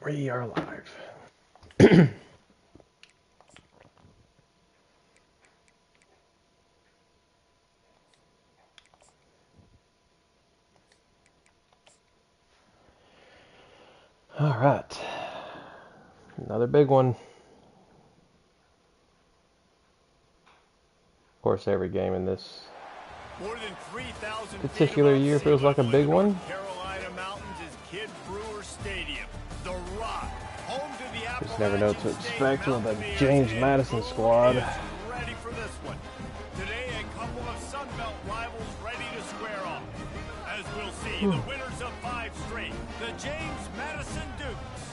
We are live. All right. Another big one. Of course, every game in this particular year feels like a big one. Just never know what to expect with the James Madison squad. Ready for this one. Today, a couple of Sun Belt rivals ready to square off. As we'll see, the winners of 5 straight, the James Madison Dukes,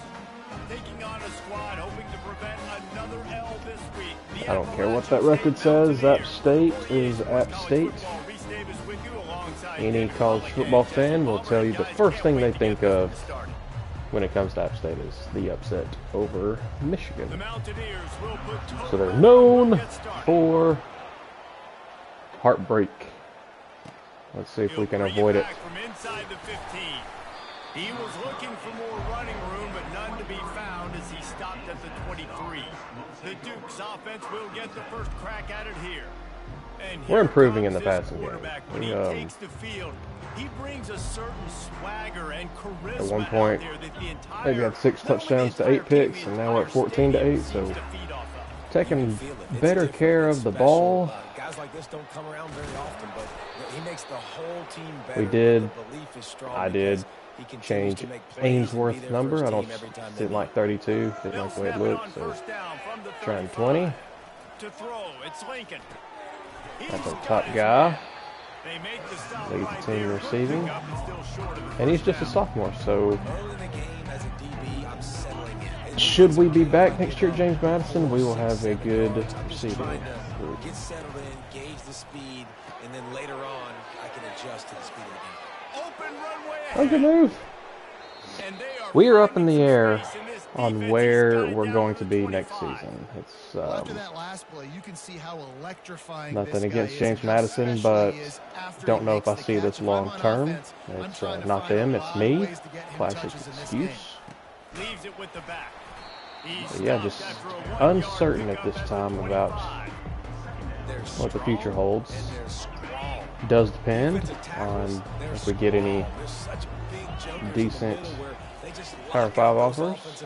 taking on a squad hoping to prevent another L this week. I don't care what that record says. App State is App State. Any college football fan will tell you the first thing they think of when it comes to App State is the upset over Michigan. So they're known for heartbreak. Let's see if we can avoid it. He was looking for more running room, but none to be found as he stopped at the 23. The Dukes offense will get the first crack at it here. We're improving in the passing game. When he takes the field, he brings a certain swagger and charisma. At one point, maybe had 6 touchdowns to 8 picks, and now we're at 14 to 8. So taking better care of the ball. Guys like this don't come around very often, but he makes the whole team better. We did. I did change Ainsworth's number. I didn't like 32. Didn't like the way it looked. So trying 20. To throw, it's Lincoln. That's our top guy. Leads the team receiving. And he's just a sophomore, so should we be back next year at James Madison, we will have a good receiving group. Get settled in, gauge the speed, and then later on, I can adjust to the speed of the game. Open runway. Oh, good move. We are up in the air on where we're going to be next season. It's nothing against James Madison, but don't know if I see this long term. It's not them, it's me. Classic excuse. But yeah, just uncertain at this time about what the future holds. Does depend on if we get any decent Power 5 offers.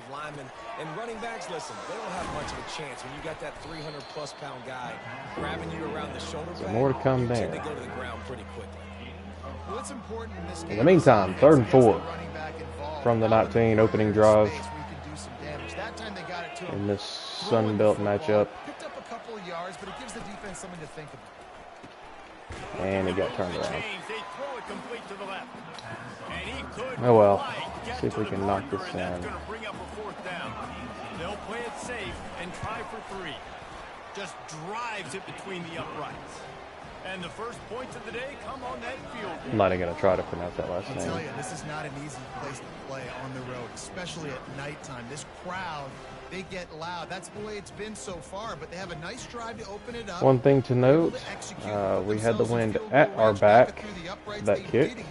And running backs, listen, they don't have much of a chance when you got that 300+ pound guy grabbing you around the shoulder. So more to come there. They go to the ground pretty quickly. What's important in this game? In the meantime, 3rd and 4 from the 19 opening drive in this Sun Belt matchup. Picked up a couple of yards, but it gives the defense something to think about. And he got turned around. Oh well. See if we can knock this down. They'll play it safe and try for 3. Just drives it between the uprights. And the first points of the day come on that field. I'm not even going to try to pronounce that last I'll name. tell you, this is not an easy place to play on the road, especially at nighttime. This crowd, they get loud. That's the way it's been so far, but they have a nice drive to open it up. One thing to note, we had the wind at our back, that kick,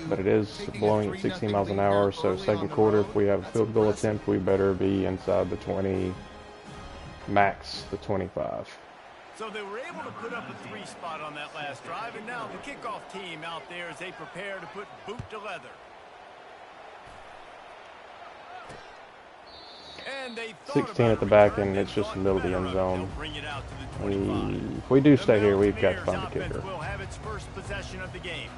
but it is blowing at 16 miles an hour, so second quarter, if we have a field goal attempt, we better be inside the 20, max the 25. So they were able to put up a 3 spot on that last drive, and now the kickoff team out there as they prepare to put boot to leather. And they 16 at the back, and it's just the middle of the end zone. If we do stay here, we've got to find a kicker. Will have its first possession of the game.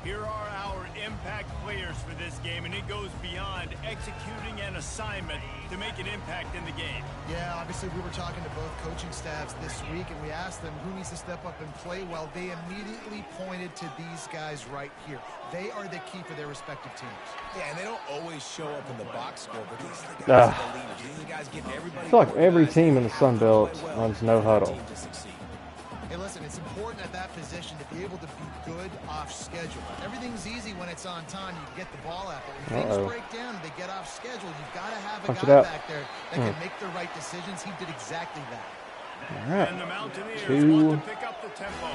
Here are our impact players for this game, and it goes beyond executing an assignment to make an impact in the game. Yeah, obviously we were talking to both coaching staffs this week, and we asked them who needs to step up and play well. They immediately pointed to these guys right here. They are the key for their respective teams. Yeah, and they don't always show up in the box score, but these are the guys that are leaders. These are the guys getting everybody. I feel like every team in the Sun Belt runs no huddle. Hey, listen, it's important at that position to be able to be good off schedule. Everything's easy when it's on time. You get the ball out, but when things break down and they get off schedule, you've got to have a guy back there that can make the right decisions. He did exactly that. All right, And the Mountaineers two want to pick up the tempo.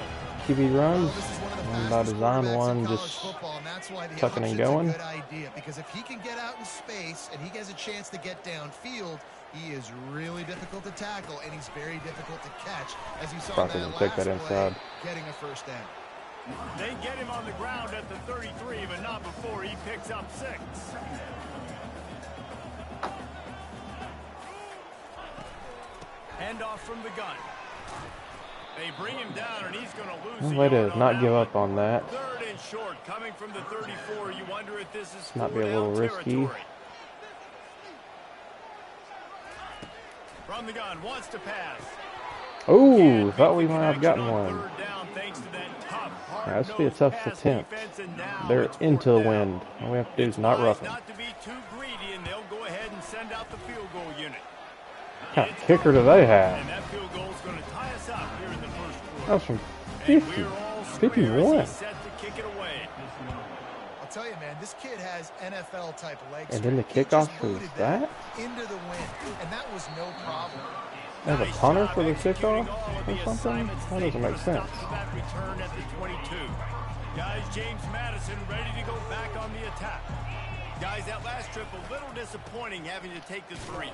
QB runs, This is one of the one by fastest design, quarterbacks one in college just football, and that's why the tucking and option's a going. good idea. Because if he can get out in space and he has a chance to get downfield, he is really difficult to tackle, and he's very difficult to catch. As you saw Probably in gonna that take last that play, inside. getting a first down. They get him on the ground at the 33, but not before he picks up 6. Handoff from the gun. They bring him down, and he's going to lose. Way to not give up on that. 3rd and short, coming from the 34. You wonder if this is Might be a little risky. From the gun, wants to pass. Oh, thought we might have gotten one. 3rd down, thanks to that tough, Yeah, this will be a tough hard-nosed attempt. pass defense, and now They're it's into the 4th down. wind. All we have to do is not Wise rough them. not to be too greedy, and they'll go ahead and send out the field goal unit. What kind of kicker do they have? And that field goal is going to tie us up here in the first That quarter. was from And 50, we're all square as 51. he's set to kick it away. I'll tell you, man, this kid has NFL-type legs. And then the He just kickoff was booted that? into the wind, and that was no problem. As a Nice punter job for the executing kickoff all of or the something? assignments That they doesn't make put sense. up to that return at the 22. Guys, James Madison ready to go back on the attack. Guys, that last trip a little disappointing having to take the 3.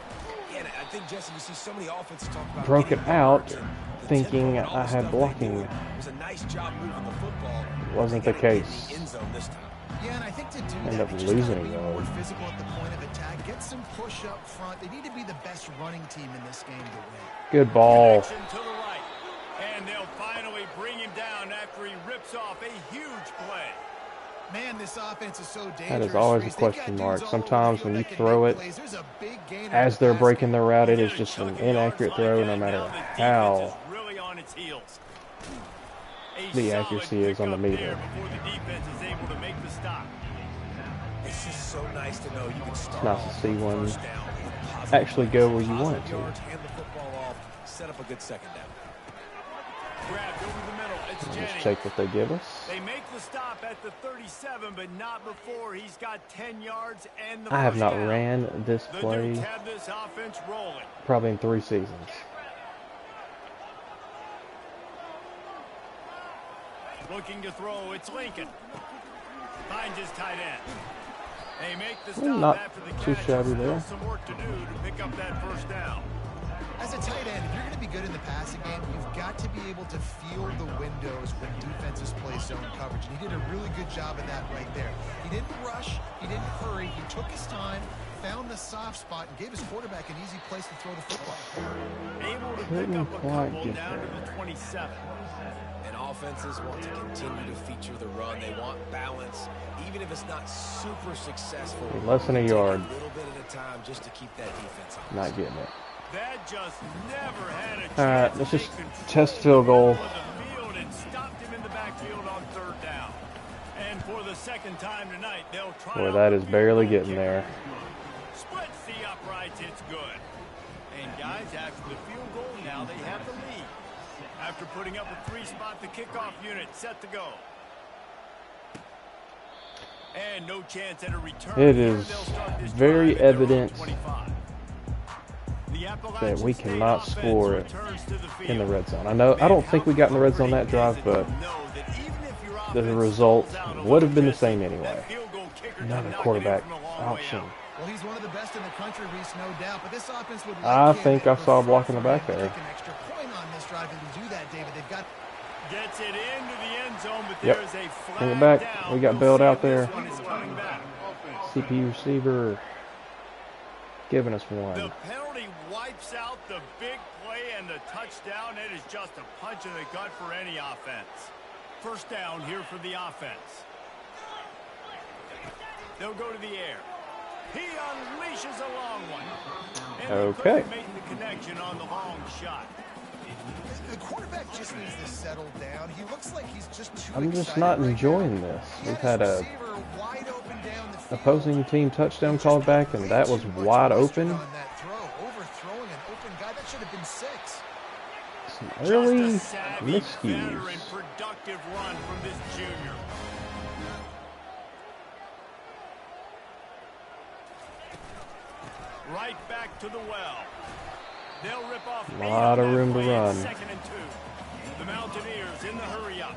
Yeah, and I think, Jesse, you see so many offenses talk about Broke getting it out, yards, and the thinking tempo and all I the had stuff they blocking. do. It was a nice job moving the football. Wasn't They the gotta get case. in the end zone this time. Yeah, and I think to do End that, up they just gotta losing be it, more though. physical at the point of attack. Get some push up front. They need to be the best running team in this game to win. Good ball. Connection to the right. And they'll finally bring him down after he rips off a huge play. Man, this offense is so dangerous. That is always a Reese. They've got question dudes mark. all over Sometimes the when field you that can throw make it plays. There's a big gainer as in they're the breaking basket. their route, it You is get a just an chunk of yards inaccurate like throw that, no now matter the defense how is really on its heels. A the solid accuracy is on the pickup meter. there before the defense is able to make the stop. It's just so nice to know you can start nice to off see with a one first down with positive actually go where you positive want it to. yards, hand the football off, set up a good second down. Grabbed over the middle. It's Just Jennings. take what they give us. They make the stop at the 37, but not before he's got 10 yards and the I have first not down. ran this The play Dukes have this offense rolling. probably in 3 seasons. Looking to throw, it's Lincoln. Finds his tight end. They make the Well, stop not after the too catch. shabby Still there. some work to do to pick up that first down. As a tight end, if you're going to be good in the passing game, you've got to be able to feel the windows when defenses play zone coverage. And he did a really good job of that right there. He didn't rush. He didn't hurry. He took his time, found the soft spot, and gave his quarterback an easy place to throw the football. Able to pick Couldn't up a quite couple get down to there. the 27. And offenses want to continue to feature the run. They want balance, even if it's not super successful. Less than a Take yard. A little bit at a time just to keep that defense honest. Not getting it. That just never had a chance. All right, to let's take just control test field goal. of the field and stopped him in the backfield on 3rd down. And for the second time tonight, they'll try. Boy, out that the is field barely goal getting kicker. there. Splits the uprights, it's good. And guys, after the field goal, now they have the lead. After putting up a 3-spot, the kickoff unit set to go. And no chance at a return. It Here is they'll start this very drive at their own evident 25. The that Appalachian we State cannot offense score returns to the in the field. red zone. I don't think we got in the red zone that drive, but the result would have been the same anyway. Another quarterback option. Well, he's one of the best in the country, Reese, no doubt. But this offense would I like him think and I saw a prefer block in the for back him to there. take an extra point on this drive, and to do that, David, they've got. Gets it into the end zone, but Yep. there's a flag Bring it back. down. We got We'll bailed see out if this there. one is coming back. CPU receiver giving us The one. penalty wipes out the big play and the touchdown. It is just a punch in the gut for any offense. First down here for the offense. They'll go to the air. He unleashes a long one. And they Okay. couldn't make the connection on the long shot. The quarterback just needs to settle down. He looks like he's just too I'm just excited not right enjoying now. this. He We've had had his a receiver wide open down the field. opposing team touchdown He just called back, put and way that too was much wide mustard open. on that throw. Overthrowing an open guy. That should have been 6. Some Just early a savvy, veteran, miscues. productive run from this junior. Right back to the well. They'll rip off A lot of room to run. Second and 2. The Mountaineers in the hurry up.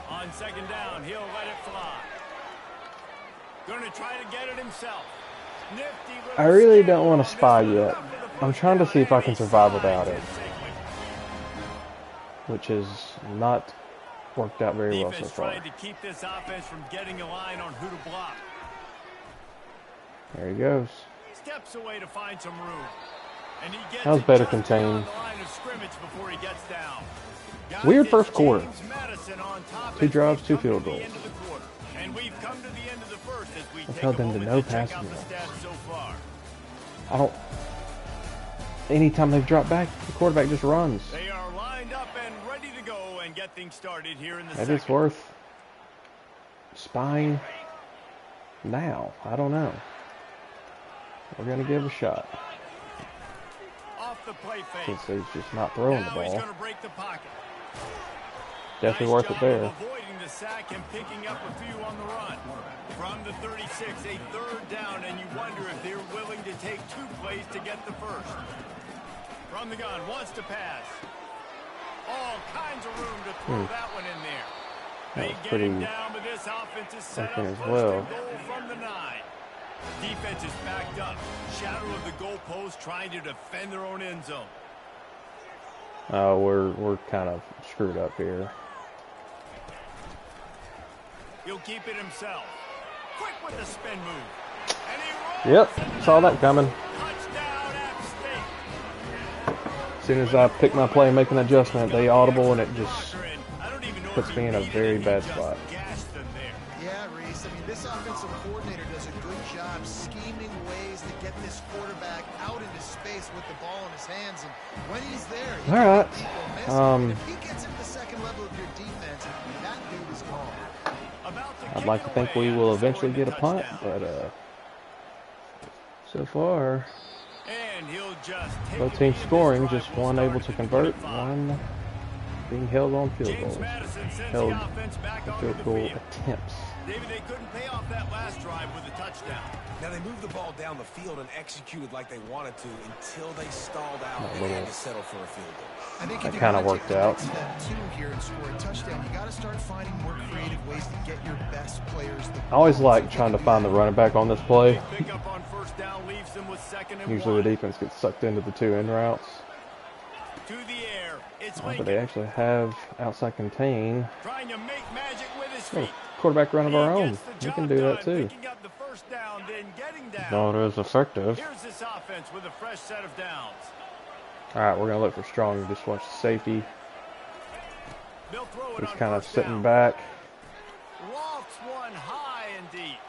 On second down, he'll let it fly. Going to try to get it himself. I really don't want to spy yet. I'm trying to see if I can survive without it, which has not worked out very well so far. Trying to keep this offense from getting a line on who to block. There he goes. Steps away to find some room. And he gets that was better contained. Weird first quarter. 2 drives, 2 field goals. And we've come to the end of the first as we I held them to no passing yards. I don't. Anytime they've dropped back, the quarterback just runs. They are lined up and ready to go and get things started here in the Maybe it's worth spying now. I don't know. We're gonna give it a shot. Off the play fake. Since he's just not throwing the He's ball. going to break the pocket. Definitely worth it there. Avoiding the sack and picking up a few on the run. From the 36, a third down, and you wonder if they're willing to take 2 plays to get the first. From the gun, wants to pass. All kinds of room to throw that one in there. That They was get pretty him down, but this offense is set up as first well. and goal from the 9. Defense is backed up. Shadow of the goalpost trying to defend their own end zone. We're kind of screwed up here. He'll keep it himself. Quick with the spin move. And he Yep, saw that coming. Touchdown App State. As soon as I pick my play and make an adjustment, they audible and it just puts me in a very bad spot. Yeah, Reese. I mean, this offensive coordinator does a good job scheming ways to get this quarterback out into space with the ball in his hands. And when he's there, he all right. if he gets into the second level of your defense, that dude is gone. I'd like to think we will eventually get a punt, but so far, both teams scoring, just one able to convert, one being held on field goals. Held on field goal attempts. David, they couldn't pay off that last drive with a touchdown. Now they moved the ball down the field and executed like they wanted to until they stalled out and had to settle for a field goal. I think that kind of worked out. Here and score a touchdown. You got to start finding more creative ways to get your best players. I always like trying to find the running back on this play. Pick up on first down, leaves them with second and Usually the defense gets sucked into the 2 end routes. To the air. It's But they actually have outside contain. Trying to make magic with his feet. Quarterback run of our own. We can do that too. Up the first down, then getting down. No, it is effective. Here's this offense with a fresh set of downs. All right, we're gonna look for strong. Just watch the safety. He's kind of sitting back. Lofts one high and deep.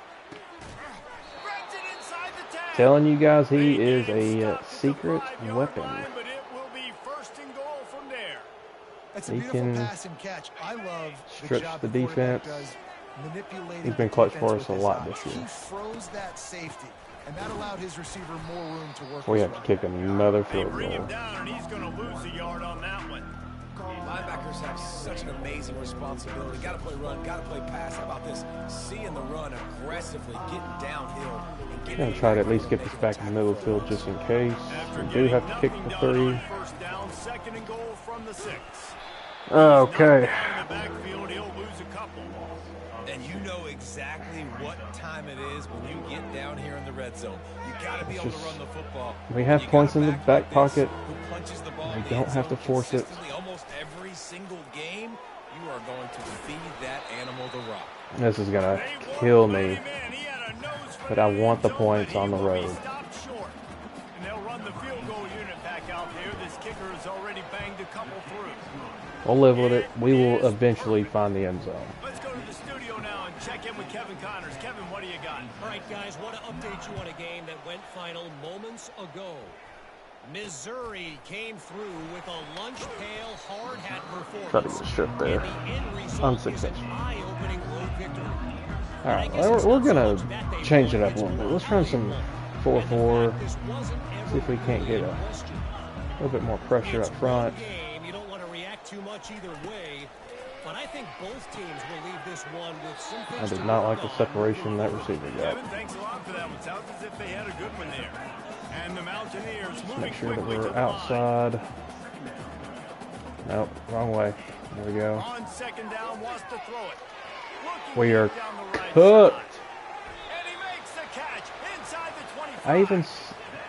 Inside the 10. Telling you guys, he is a secret weapon. But it will be first and goal from there. That's a He beautiful can pass and catch. I love stretch job the quarterback defense. does manipulating He's been the clutch defense for us with a his lot eyes. this year. He froze that safety, and that allowed his receiver more room to work. We his have to run. kick another They field bring him goal. down, and he's going to lose a yard on that one. Linebackers have such an amazing responsibility. Got to play run, got to play pass. How about this? Seeing the run aggressively, getting downhill. I'm going to try to at least get this back in the middle of the field just in case. We do have to kick the 3. First down, second and goal from the 6. Okay. In the backfield, he'll lose a couple. And you know exactly what time it is when you get down here in the red zone. You got to be able to run the football. We have points in the back pocket. Who punches the ball We in the don't end have to zone force it. consistently almost every single game. You are going to feed that animal the rock. This is going to kill me. But I want the points on the road. And they'll run the field goal unit back out there. This kicker has already banged a couple through. We'll live with it. We will eventually find the end zone. Let's go to the studio now and check in with Kevin Connors. Kevin, what do you got? All right, guys, want to update you on a game that went final moments ago. Missouri came through with a lunch pail hard hat performance. Try to get a strip there. And the end result Unsuccessful. is an eye-opening road victory. All right, we're going to change it up a little bit. Let's run some 4-4. See if we can't get a little bit more pressure up front. You don't want to react too much either way. but I think both teams will leave this one with some I things did to not work like the on separation moving that forward. receiver got. Kevin, thanks a lot for that one. Sounds as if they had a good one there. And the Mountaineers Let's moving make sure that quickly to we're the line. outside. Nope, wrong way. There we go. On second down, wants to throw it. Looking We are deep down the right cooked. side. And he makes the catch inside the 25. I even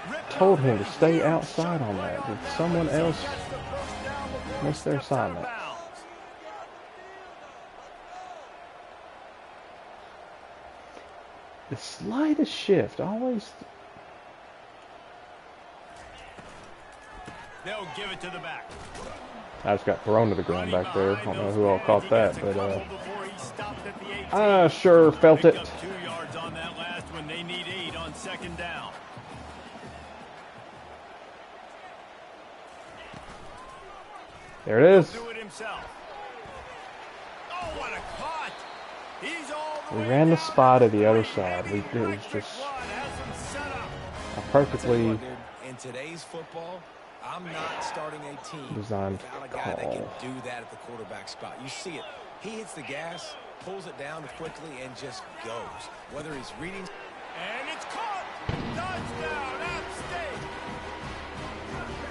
Ripped told off him to a stay huge outside shot on right that. on Did that someone one. So he else gets the first down before he miss their steps out of assignment? bounds. The slightest shift always. They'll give it to the back. I just got thrown to the ground back there. I don't know who all caught that, but I I sure felt it. 2 yards on that last one. They need 8 on second down. There it is. Do it himself. Oh, what a cut! He's all the We way ran the down spy to the other three. side. Heavy It was electric just one has him set up. a perfectly In today's football, I'm not starting a team designed without a guy that can call. do that at the quarterback spot. You see it. He hits the gas, pulls it down quickly, and just goes. Whether he's reading... And it's caught! Touchdown, App State!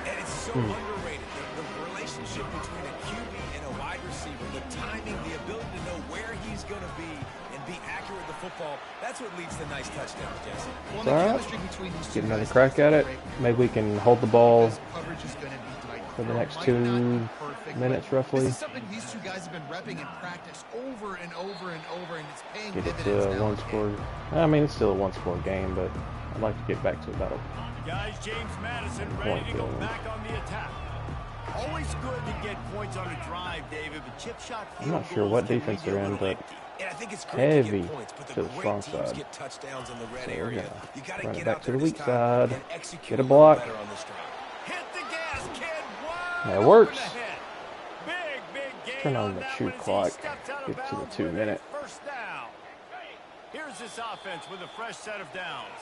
And it's so underrated. The relationship between a QB and a wide receiver, the timing, the ability to know where he's going to be and be accurate with the football, that's what leads to nice touchdowns, Jesse. Well, It's the all right. chemistry between these two Get another guys crack at it. great. Maybe we can hold the ball This coverage is going to be tight. for the next Might not 2 be perfect, minutes, but roughly. This is something these two guys have been repping in practice over and over and over, and it's paying Get it dividends to a now. one-score. I mean, it's still a one-score game, but I'd like to get back to about a Guys, James Madison Point ready to go game. back on the attack. Always good to get points on a drive, David, but chip shot I'm field not sure goals what can defense leave you they're a in, little but empty. And I think it's great to heavy get points, but to the the great strong teams side. get touchdowns in the red So we're area. gonna You got to run it get back out to there the this weak time side. and execute Get a little block. better on this drive. Hit the gas, kid. Wide That open works. ahead. Big gain Turn on on the that chew one as he clock. steps out of Get to the bounds 2 with a minute. first down. Here's this offense with a fresh set of downs.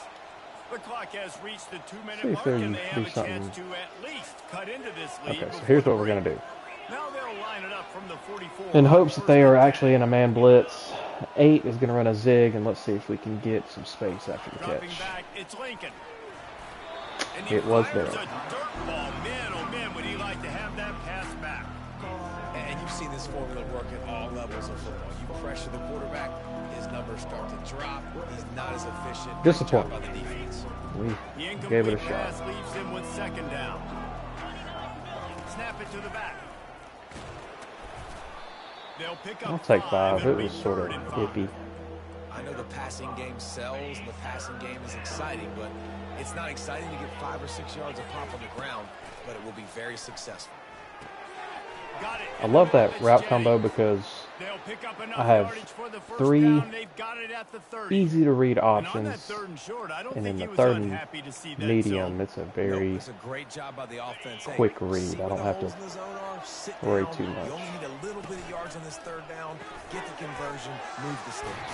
The clock has reached the 2-minute See if mark, they and they can have do a chance something. to at least cut into this lead. Okay, so before here's the what we're break. gonna do. Now they'll line it up from the 44. In hopes that they First are and actually in a man blitz, 8 is gonna run a zig, and let's see if we can get some space after the dropping catch. back, it's Lincoln. And he It was fires there. a dirt ball. Man, oh man, would he like to have that pass back. And you've seen this formula work at all levels of football. You pressure the quarterback, his numbers start to drop. He's not as efficient. Good job Disappointing. by the defense. We The incomplete gave it a shot. pass leaves him with second down. Snap it to the back. They'll pick up I'll take 5. It It'll be was sort of 3rd and 5. hippie. I know the passing game sells and the passing game is exciting, but it's not exciting to get 5 or 6 yards a pop on the ground, but it will be very successful. Got it. I love that route combo because They'll pick up enough I have yardage for the first 3 down. They've got it at the 30. easy to read And on that options, 3rd and short, I don't and in think the he was 3rd and unhappy to see that medium, zone. it's a very It's a great job by the offense. Hey, quick see read. I where don't the have to holes in the zone are, sit worry down. too much. You only need a little bit of yards on this 3rd down, get the conversion, move the sticks.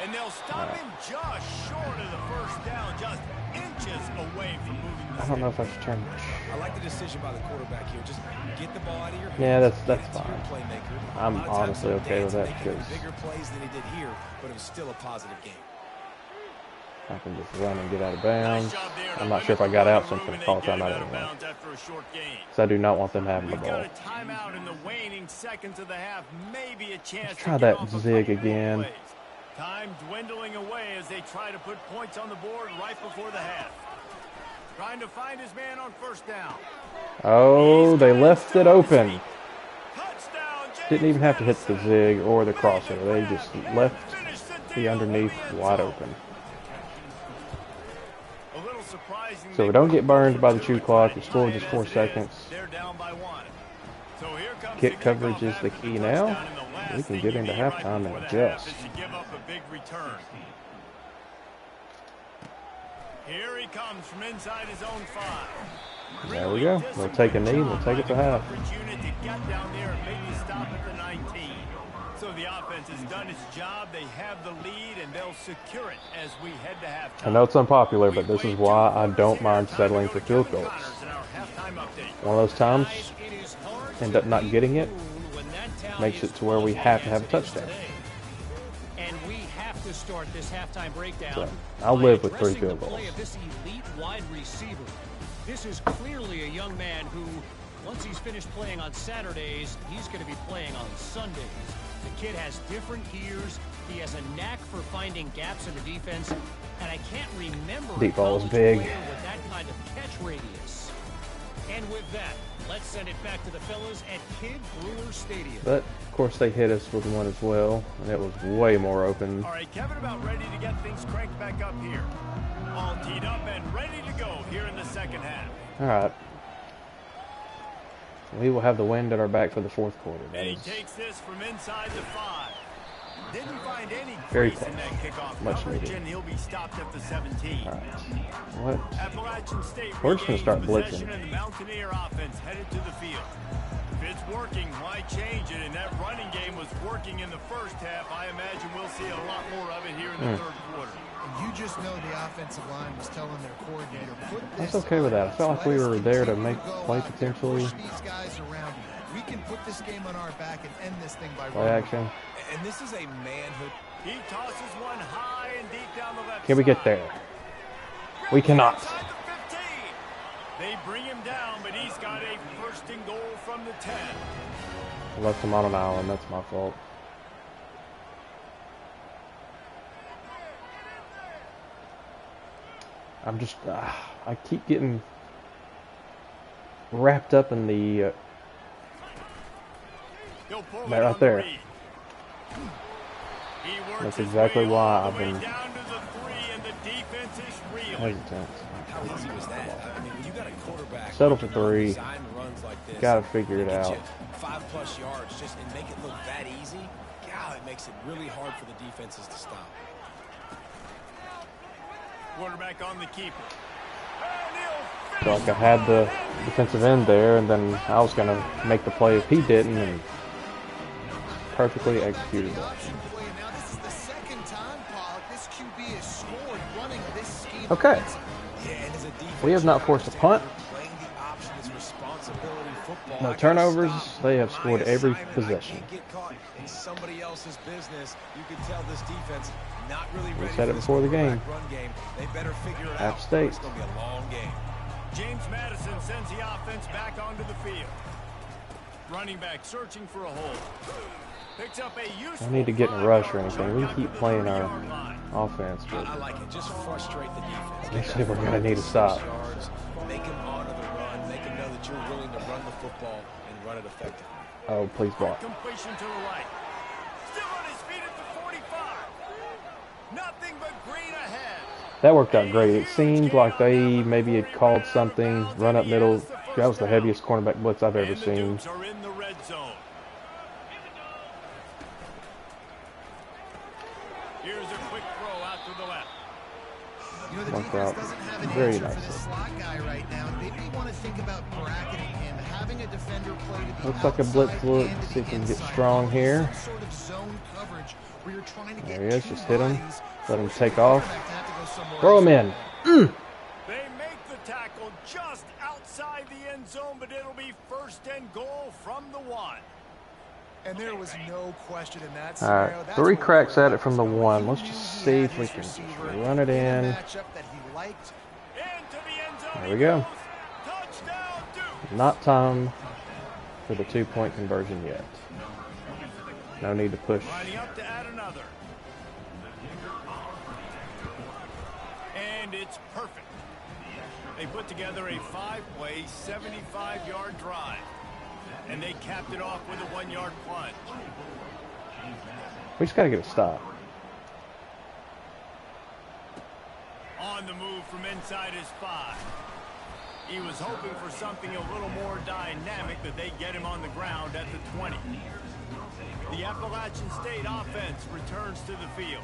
And they'll stop him just short of the first down, just inches away from moving the I don't know stick. if I should turn. I like the decision by the quarterback here. Just get the ball out of your hands. Yeah, that's get it to fine. your playmaker. I'm A lot of times honestly he'll okay with dance and that make even because bigger plays than he did here, but it was still a positive game. I can just run and get out of Nice bounds. job there to I'm not limit sure if I the got out, running so I'm room, going and to call they get timeout it out of anyway. bounds after a short gain. Because I do not want them having the We've ball. got a timeout in the waning seconds of the half. Maybe a chance Let's to try get that off a zig couple more again. plays. Time dwindling away as they try to put points on the board right before the half. Trying to find his man on first down. Oh, they left it open. Touchdown, James Didn't even have to hit the Madison. zig or the Made crossover. They grab just and left finished the deal underneath in the end wide zone. open. A little surprising So they we don't wouldn't get burned go by the for chew two and clock. try The to score tie is it just 4 as it is. seconds. They're down by 1. So here comes Kick the coverage kickoff is the after key touchdown, now. and the last We can thing get you into need right halftime before and the half adjust. is to give up a big return. Here he comes from inside his own 5. There we go. We'll take a knee. We'll take it to half. Unit to get down there and maybe stop at the 19. So the offense has done its job. They have the lead, and they'll secure it as we head to halftime. I know it's unpopular, but this is why I don't mind settling for field goals. One of those times, Guys, it is hard end to up not getting it. read when that makes it to where we have to have a touchdown. And we have to start this halftime breakdown. So, I'll live with 3 field the goals. play of this elite wide receiver. This is clearly a young man who, once he's finished playing on Saturdays, he's going to be playing on Sundays. The kid has different gears. He has a knack for finding gaps in the defense, and I can't remember Deep ball is a big. player with that kind of catch radius. And with that, let's send it back to the fellas at Kid Brewer Stadium. But of course they hit us with one as well, and it was way more open. All right, Kevin, about ready to get things cranked back up here. All teed up and ready to go here in the second half. All right. We will have the wind at our back for the 4th quarter. And he takes this from inside the 5. Didn't find any Very crease in that kickoff Much coverage, needed. and he'll be stopped at the 17. All right. What? Appalachian State We're just gonna start regains possession, blitzing. and the Mountaineer offense headed to the field. If it's working, why change it? And that running game was working in the first half. I imagine we'll see a lot more of it here in the 3rd quarter. And you just know the offensive line was telling their coordinator, put That's this okay with that. I on felt us. like we Let us were there to continue make go play out there, potentially. push these guys around you. We can put this game on our back and end this thing by Play running. action. And this is a manhood. He tosses one high and deep down the left Can we get side. there? We cannot. Inside the 15. They bring him down, but he's got a 1st and goal from the 10. I left him on an island. That's my fault. I'm just, I keep getting wrapped up in the, He'll pull that it right on there. the read. He works That's his exactly way why all I've the way been down to the 3, and the defense is reeling. hesitant. How easy was that? I mean, when you got a quarterback Settle for who can 3. design runs like this, Gotta figure it get out. you 5+ yards just and make it look that easy. God, it makes it really hard for the defenses to stop. Quarterback on the keeper. So like I had the defensive end there, and then I was going to make the play if he didn't, and perfectly executed that. Option play, and now this is the 2nd time, Pollock, this QB has scored running this scheme. Okay. Yeah, and as a defense, We have not forced a punt. playing the option is responsibility football. No I gotta turnovers. stop. They have My scored every assignment, I possession. can't get caught in somebody else's business. You can tell this defense not really We ready said for it this before the game. quarterback run game. They better figure it App out. State. It's going to be a long game. James Madison sends the offense back onto the field. Running back searching for a hole. Picks up a useful I need to get in a rush or 5-yard anything. We chunk keep out to the playing 30-yard line. our offense, I but like it. Just frustrate the defense. Let's see if we're gonna need to stop. Yards, make them honor the run. Make them know that you're willing to run the football and run it effectively. oh, please block. Completion to the right. Still on his feet at the 45. Nothing but green ahead. That worked out great. It seemed like they maybe had called something, run up middle. That was the heaviest cornerback blitz I've ever And the seen. Dukes are in the red zone. Here's a quick throw out to the left. You know, the Worked defense out doesn't have an very answer for nicely. this slot guy right now. They may want to think about bracketing him, having a defender play to the Looks like a blitz outside look. and to See if the we can get inside. strong here. Some sort of zone coverage where you're trying to get There he is. two Just hit him. bodies, Let him forcing take the off. quarterback to have to go somewhere Throw else. him in. They make the tackle just outside the end zone, but it'll be 1st and goal from the 1. And there was no question in that All scenario. right, That's 3 where the cracks at it quarterback from was the going. 1. He Let's knew just he see had if we his can just receiver run it a in. matchup that he liked. Into the end zone. There he we go. goes. Touchdown, Duke. Not time for the 2-point conversion yet. No need to push. Lining up to add another. And it's perfect. They put together a 5-play, 75-yard drive. And they capped it off with a 1-yard plunge. We just got to get a stop. On the move from inside his 5. He was hoping for something a little more dynamic, that they get him on the ground at the 20. The Appalachian State offense returns to the field.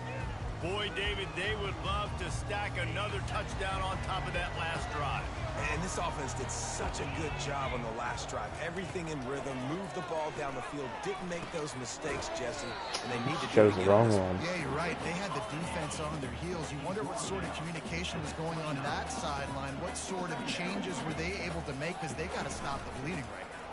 Boy, David, they would love to stack another touchdown on top of that last drive. And this offense did such a good job on the last drive. Everything in rhythm, moved the ball down the field, didn't make those mistakes, Jesse, and they need to do Chose it the again on wrong this one. Yeah, you're right. They had the defense on their heels. You wonder what sort of communication was going on that sideline. What sort of changes were they able to make? Because they got to stop the bleeding right now.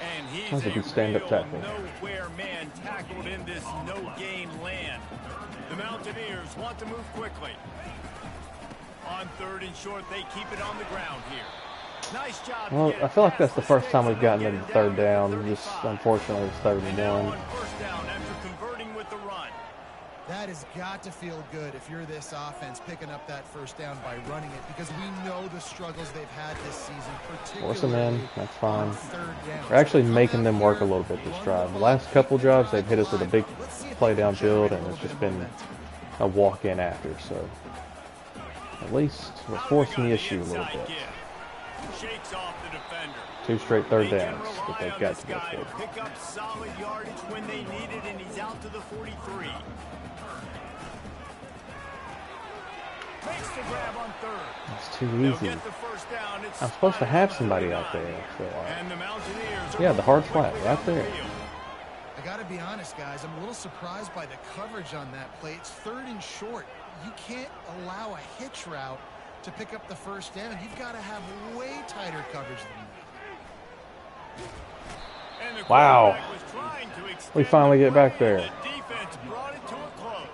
And he's That was a good stand-up real tackle. nowhere man tackled in this no-gain land. The Mountaineers want to move quickly. On 3rd and short, they keep it on the ground here. Nice job. Well, I feel like that's the first time we've gotten into 3rd down. Just unfortunately, it's 3rd and 1. On 1st down after converting with the run. That has got to feel good if you're this offense picking up that 1st down by running it, because we know the struggles they've had this season, Force them particularly in. That's fine. on 3rd down. We're actually making them work a little bit this drive. The last couple drives, they've hit us with a big play downfield, and it's just been a walk-in after. So at least we're forcing the issue a little bit. Shakes off the defender. 2 straight 3rd downs that they've got to go for. Pick up solid yardage when they need it, and he's out to the 43. Makes the grab on 3rd. It's too They'll easy. get the 1st down. It's I'm supposed to have somebody out there. I feel like. Yeah, the hard flat right there. I got to be honest, guys. I'm a little surprised by the coverage on that play. It's 3rd and short. You can't allow a hitch route to pick up the 1st down. You've got to have way tighter coverage than that. Wow. We finally get back there. The defense brought it to a close.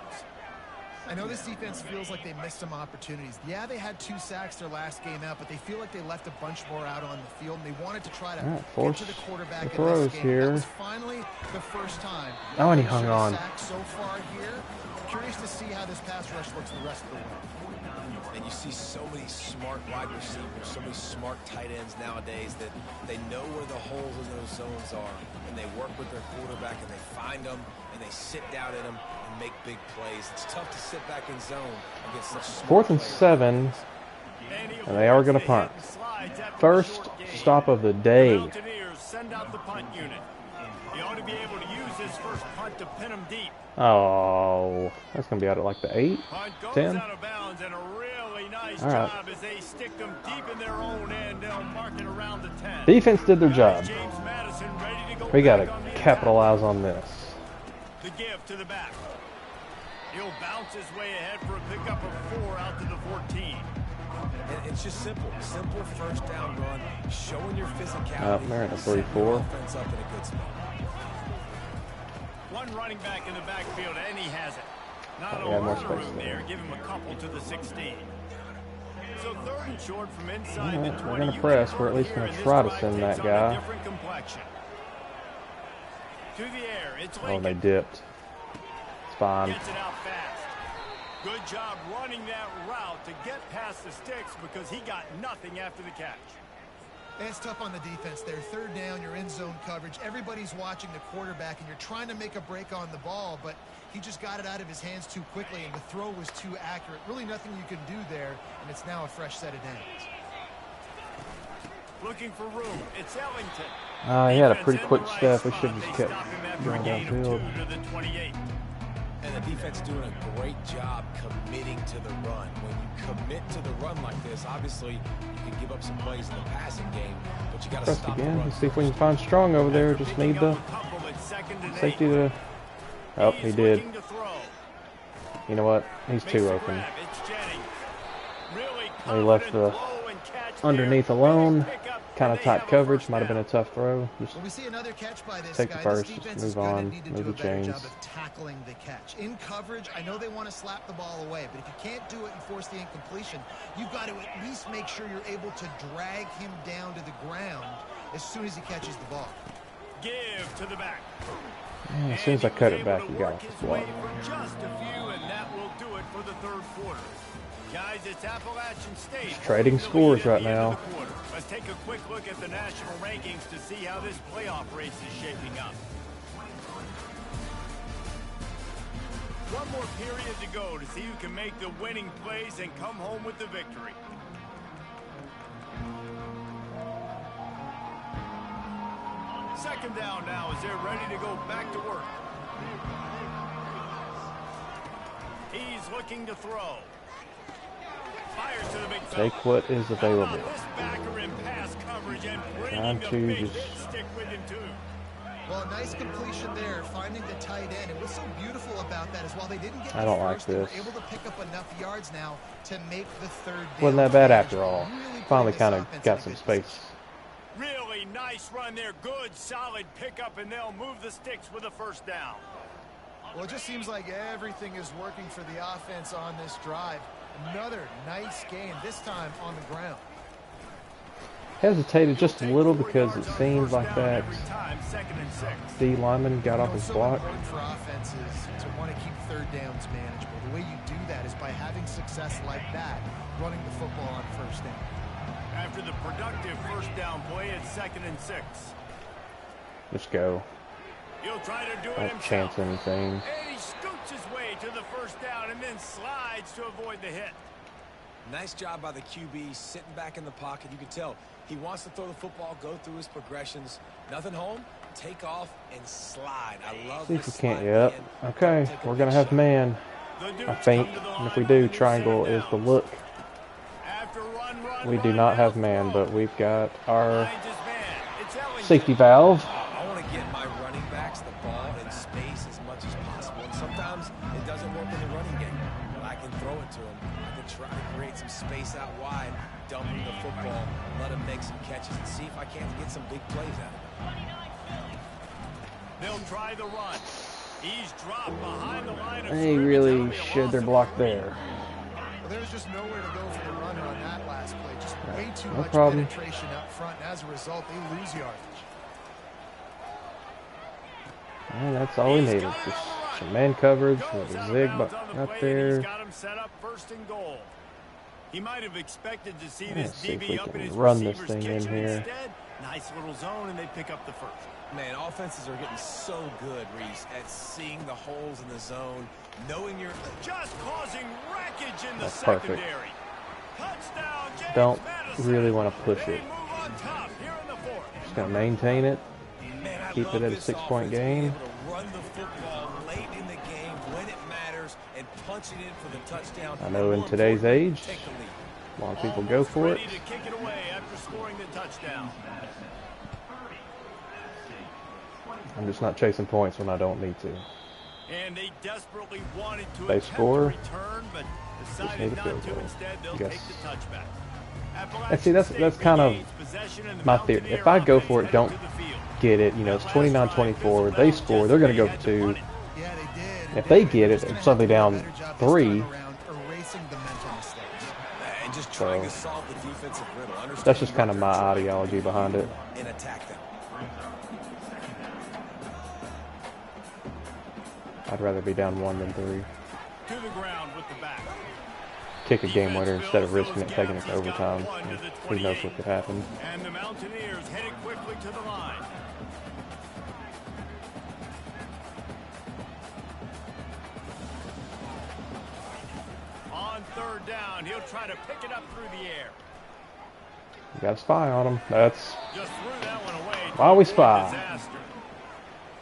I know this defense feels like they missed some opportunities. Yeah, they had 2 sacks their last game out, but they feel like they left a bunch more out on the field, and they wanted to try to get to the quarterback in this game. Here. That was finally the first time. Oh, and he hung on. So far here, curious to see how this pass rush looks the rest of the way. And you see so many smart wide receivers, so many smart tight ends nowadays that they know where the holes in those zones are, and they work with their quarterback, and they find them, and they sit down in them and make big plays. It's tough to sit back in zone against such smart 4th and players. 7, and they are going to punt. First stop of the day. Mountaineers send out the punt unit. You ought to be able to use this first punt to pin them deep. Oh, that's going to be out at like the 8, Punt goes 10. out of bounds, and a really nice All right. job as they stick them deep in their own end. They'll mark it around the 10. Defense did their job. James Madison ready to go We got to back on the capitalize on this. attack. The give to the back. He'll bounce his way ahead for a pickup of 4 out to the 14. And it's just simple 1st down run, showing your physicality. Oh, they're in a setting 3-4. your offense up in a good spot. One running back in the backfield, and he has it. Not Oh, yeah, a more lot of space room there. there. Give him a couple to the 16. So 3rd and short from inside All the right, 20. we're gonna You press. can We're at least here, gonna and this try to drive send takes that on a guy. different complexion. To the air, it's Oh, and they Lincoln. dipped. It's fine. Gets it out fast. Good job running that route to get past the sticks because he got nothing after the catch. And it's tough on the defense there. 3rd down, you're in zone coverage. Everybody's watching the quarterback, and you're trying to make a break on the ball, but he just got it out of his hands too quickly, and the throw was too accurate. Really nothing you can do there, and it's now a fresh set of downs. Looking for room. It's Ellington. He had a Defense pretty in quick the right step. We spot. should have They just kept stop him after a going gain of 2 downfield. to the 28. And the defense doing a great job committing to the run. When you commit to the run like this, obviously you can give up some plays in the passing game, but you got to Press stop the again. run. Let's see if we can find Strong over there. Just need the safety to... Oh, he did. You know what? He's too open. He left the underneath alone. Kind of tight coverage. Might have been a tough throw. Just Well, we see another catch by this take guy. the first, This just defense move is gonna on, need to move do a the better chains. job of tackling the catch. In coverage, I know they want to slap the ball away, but if you can't do it and force the incompletion, you've got to at least make sure you're able to drag him down to the ground as soon as he catches the ball. Give to the back. as soon as I cut it back, he got off the block. Just a few, and that will do it for the 3rd quarter. Guys, it's Appalachian State. Just trading scores right now. Let's take a quick look at the national rankings to see how this playoff race is shaping up. One more period to go to see who can make the winning plays and come home with the victory. Second down now as they're ready to go back to work. He's looking to throw. Fires to the big fella. Take what is available. This backer in pass coverage and Trying bringing the to big just... stick with him too. Well, nice completion there, finding the tight end. And what's so beautiful about that is while they didn't get I don't the like first, they were this. able to pick up enough yards now to make the 3rd down. Wasn't that bad after all. Really Finally putting kind this of offense got in a some good space. position. Really a nice run there. Good, solid pickup, and they'll move the sticks with a first down. Well, it just seems like everything is working for the offense on this drive. Another nice gain, this time on the ground. Hesitated just a little because it seems like that D lineman got off his block. It's so important for offenses to want to keep third downs manageable. The way you do that is by having success like that, running the football on first down. After the productive first down play, it's 2nd and 6. Let's go. He'll try to do it Don't himself. chance anything. And he scoots his way to the first down and then slides to avoid the hit. Nice job by the QB sitting back in the pocket. You can tell he wants to throw the football, go through his progressions. Nothing home, take off, and slide. I love See if this we can't. slide Yep. in. Okay, we're going to have man. I think. And if we do, triangle is the look. We do not have man, but we've got our safety valve. I want to get my running backs the ball in space as much as possible. And sometimes it doesn't work in the running game. But I can throw it to them. I can try to create some space out wide, dump him the football, let him make some catches, and see if I can't get some big plays out of it. They'll try the run. He's dropped behind the line of They really shed their block there. Well, there's just nowhere to go for the runner on that last play. Just way too No much problem. penetration up front, and as a result, they lose yardage. And that's all we needed. Just some man coverage with a zig right there. Got him set up 1st and goal. He might have expected to see Let's this see if DB we up in can his run this receiver's thing in kitchen here. instead. Nice little zone, and they pick up the first. Man, offenses are getting so good, Reese, at seeing the holes in the zone, knowing you're Just causing wreckage in the That's perfect. secondary. Touchdown, James Don't Madison. really want to push They it. move on top here in the 4th. Just going to maintain it. Man, I Keep love it at a this 6-point offense being game. able to run the football late in the game when it matters and punch it in for the touchdown. I know in More today's importantly, age, take the lead. a lot of people go for it. Ready to kick it away after scoring the touchdown. I'm just not chasing points when I don't need to. And they desperately wanted to They attempt score. a return, but need decided a not field to. goal. Instead, they'll Yes. take the touchback. And see, that's kind of my theory. If I go for it, don't get it. You know, it's 29-24. They score. They're going to go for 2. Yeah, they did. If they get it, it's suddenly down 3. Erasing the mental mistakes. And just trying to solve the defensive riddle. Understand That's just you kind of are my controlling ideology behind it. and attack them. I'd rather be down 1 than 3. To the ground with the back. Kick a game winner instead of risking it taking it to overtime. Who knows what could happen. And the Mountaineers headed quickly to the line. On 3rd down, he'll try to pick it up through the air. You got a spy on them. That's Just threw that one away. why we spy. Disaster.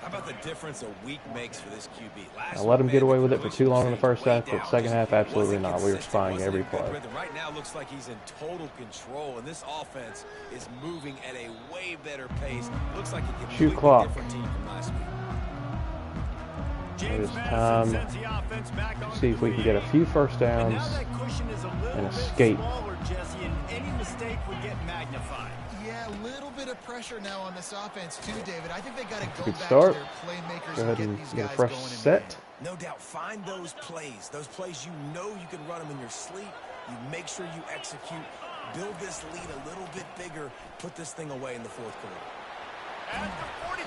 How about the difference a week makes for this QB? I let them get away with it for too long in the first half, but second half, absolutely not. We were spying every play. Right now, looks like he's in total control, and this offense is moving at a way better pace. Looks like a completely clock. different team from last week. It is time to see if we can get a few first downs and escape. Jesse, and any mistake would get magnified. Yeah, a little bit of pressure now on this offense too, David. I think they got to go Good back start. to their playmakers Go ahead and and get these get a guys fresh going in the set. game. No doubt, find those plays you know you can run them in your sleep. You make sure you execute, build this lead a little bit bigger, put this thing away in the 4th quarter.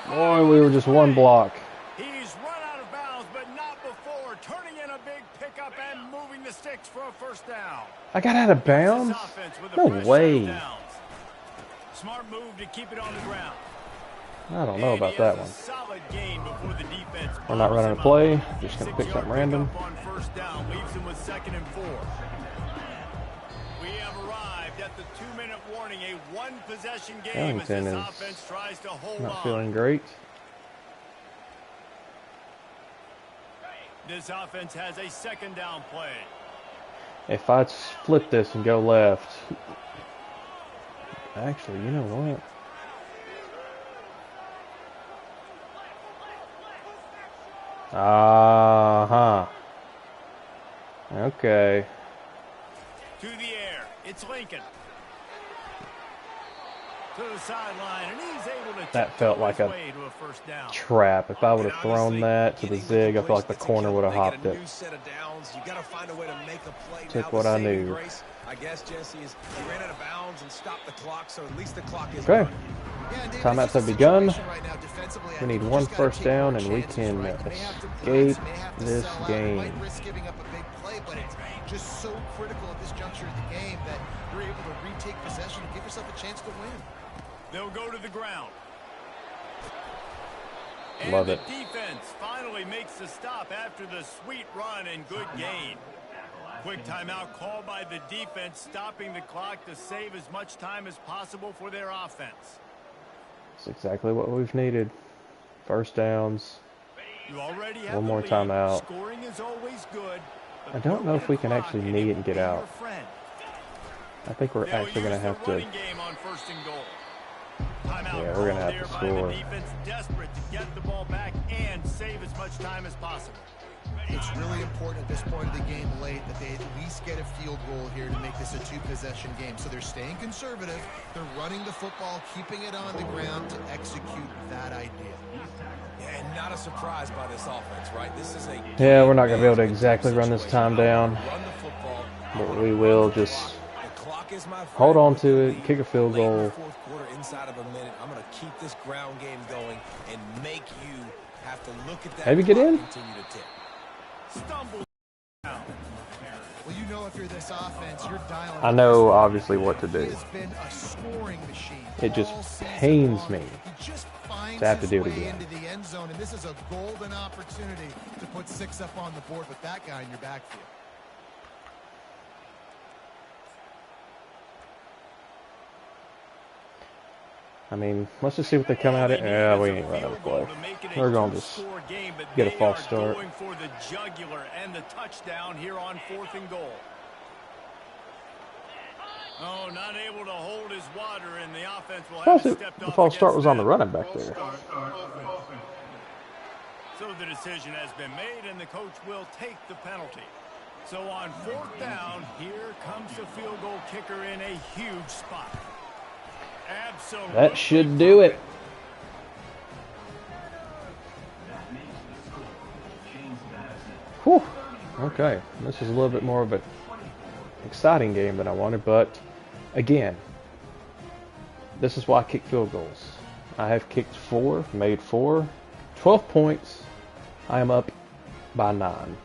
Boy, we were just one block. He's run out of bounds, but not before turning in a big pickup and moving the sticks for a first down. I got out of bounds? This offense with a No fresh way. set of downs. Smart move to keep it on the ground. I don't know And about he that has one. a solid gain before the defense We're not running a bombs him play. out. Just going to 6 pick something yard random. pickup on first down leaves him with 2nd and 4. We have arrived at the 2-minute warning, a one-possession game as Ellington this is offense tries to hold Not on. feeling great. This offense has a 2nd down play. If I flip this and go left, actually, you know what? Okay. To the air, it's Lincoln. to the sideline, and he's able to That felt like a way to a first down. trap. If I would have thrown that to the zig, I feel like the corner would have hopped it. Took what I knew. I guess, Jesse, is he ran out of bounds and stopped the clock, so at least the clock is Okay. running. Timeouts have begun. We need one first down, and we can escape this game. But it's just so critical at this juncture of the game that you're able to retake possession and give yourself a chance to win. They'll go to the ground. Love and it. The defense finally makes the stop after the sweet run and good gain. Quick timeout called by the defense, stopping the clock to save as much time as possible for their offense. That's exactly what we've needed. First downs. You already have One more the lead. timeout. Scoring is always good. I don't know if we can actually knee it and get out. I think we're actually going to have to. Yeah, we're going to have to score. The defense desperate to get the ball back and save as much time as possible. It's really important at this point of the game late that they at least get a field goal here to make this a two-possession game. So they're staying conservative. They're running the football, keeping it on the ground to execute that idea. Yeah, and not a surprise by this offense, right? This is a Yeah, we're not going to be able to exactly run this time down. But we will just hold on to it, kick a field goal. Fourth quarter inside of a minute. I'm going to keep this ground game going and make you have to look at that. Maybe get in. Continue to tick. Stumble. Well, you know if you're this offense, you're dialing. I know obviously what to do. It's been a scoring machine. It just pains me to have to do it again. Into the end zone, and this is a golden opportunity to put 6 up on the board with that guy in your backfield. I mean, let's just see what they come out at. Yeah, we ain't running the play. We're going to just get a false start. Going for the jugular and the touchdown here on 4th and goal. Oh, not able to hold his water, and the offense will have to step up. The false start was on the running back there. So the decision has been made, and the coach will take the penalty. So on 4th down, here comes the field goal kicker in a huge spot. Absolutely. That should do it. Whew. Okay, this is a little bit more of an exciting game than I wanted, but again, this is why I kick field goals. I have kicked 4, made 4, 12 points. I am up by 9.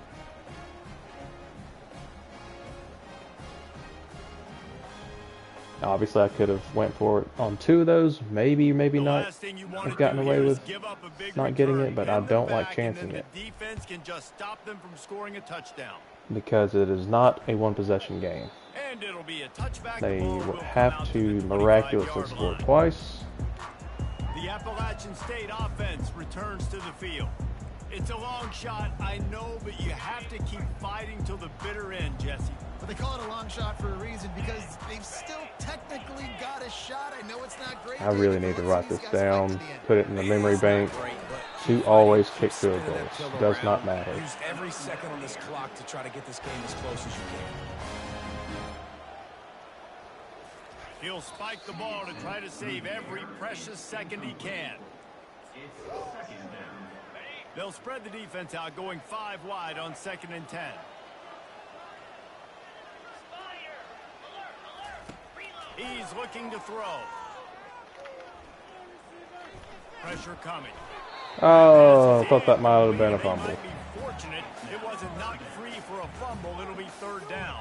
Obviously, I could have went for it on 2 of those. Maybe not have gotten away with not getting it, but I don't like chancing it. The defense can just stop them from scoring a touchdown. Because it is not a one-possession game. And it'll be a touchback. They would have to miraculously score twice. The Appalachian State offense returns to the field. It's a long shot, I know, but you have to keep fighting till the bitter end, Jesse. But they call it a long shot for a reason because they've still technically got a shot. I know it's not great. I really need to write this down, put it in the memory bank. To always kick field goals. Does not matter. Use every second on this clock to try to get this game as close as you can. He'll spike the ball to try to save every precious second he can. They'll spread the defense out, going 5 wide on 2nd and 10. He's looking to throw. Pressure coming. Oh, I thought that might have been a fumble. Might be fortunate it wasn't knocked free for a fumble. It'll be 3rd down.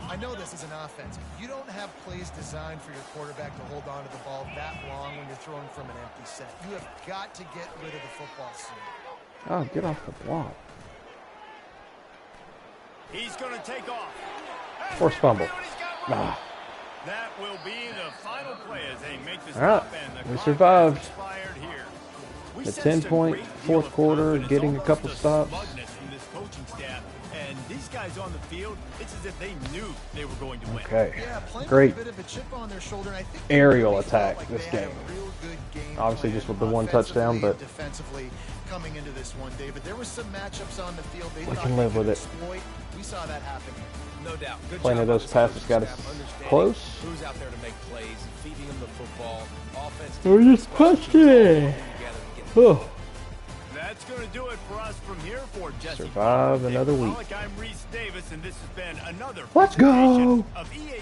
I know this is an offense. You don't have plays designed for your quarterback to hold on to the ball that long when you're throwing from an empty set. You have got to get rid of the football soon. Oh, get off the block. He's going to take off. Forced fumble. Ah. That will be the final play as they make the All right, stop, and the we clock survived. has expired here. We The sensed a 10-point great deal fourth of quarter, confidence, getting a almost couple stops. smugness from this coaching staff, and these guys guys on the field, it's as if they knew they were going to win. Okay, Yeah, playing great with a bit of a chip on their shoulder. And I think aerial they felt attack like this they had game. a real good game Obviously plan just with the one offensively touchdown, but and defensively coming into this one, David. There were some matchups on the field they we thought can they live could with it. exploit. We saw that happen. No doubt. Good Plenty job of on those this passes coaching got us staff understanding close. Who's out there to make plays, feeding them the football, offense. We just punched it. Oh. That's going to do it for us from here for Jesse. Survive another week. I'm Reese Davis, and this has been another Let's go. presentation of EA